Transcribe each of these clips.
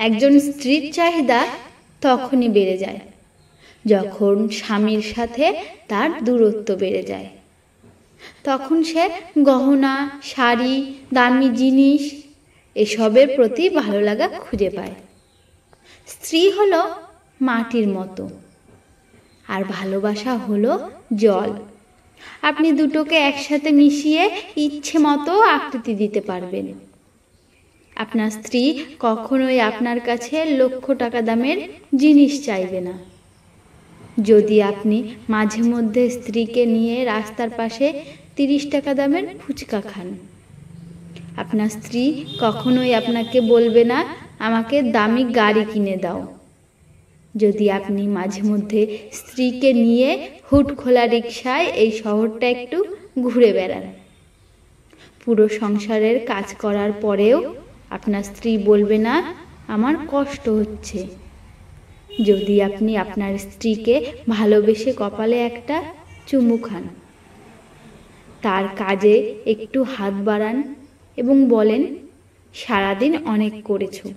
একজন স্ত্রীর চাহিদা তখনই বেড়ে যায় যখন স্বামীর সাথে তার দূরত্ব বেড়ে যায়। তখন সে গহনা, শাড়ি, দামি জিনিস এসবের প্রতি ভালো লাগা খুঁজে পায়। স্ত্রী হলো মাটির মতো, আর ভালোবাসা হলো জল। আপনি দুটোকে একসাথে মিশিয়ে ইচ্ছে মতো আকৃতি দিতে পারবেন। আপনার স্ত্রী কখনোই আপনার কাছে লক্ষ টাকা দামের জিনিস চাইবে না। যদি আপনি মাঝে মধ্যে স্ত্রীকে নিয়ে রাস্তার পাশে 30 টাকা দামের ফুচকা খান, আপনার স্ত্রী কখনোই আপনাকে বলবে না আমাকে দামি গাড়ি কিনে দাও। যদি আপনি মাঝে মধ্যে স্ত্রীকে নিয়ে হুট খোলা রিকশায় এই শহরটা একটু ঘুরে বেড়ান, পুরো সংসারের কাজ করার পরেও আপনার স্ত্রী বলবে না আমার কষ্ট হচ্ছে। যদি আপনি আপনার স্ত্রীকে ভালোবেসে কপালে একটা চুমু খান, তার কাজে একটু হাত বাড়ান এবং বলেন সারাদিন অনেক করেছো।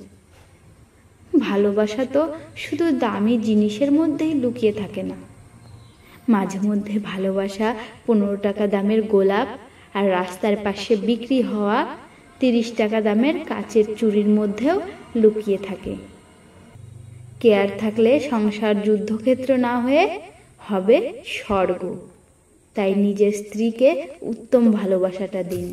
ভালোবাসা তো শুধু দামি জিনিসের মধ্যেই লুকিয়ে থাকে না। মাঝে মধ্যে ভালোবাসা 15 টাকা দামের গোলাপ আর রাস্তার পাশে বিক্রি হওয়া 30 টাকা দামের কাচের চুড়ির মধ্যেও লুকিয়ে থাকে। কেয়ার থাকলে সংসার যুদ্ধক্ষেত্র না হয়ে হবে স্বর্গ। তাই নিজের স্ত্রীকে উত্তম ভালোবাসাটা দিন।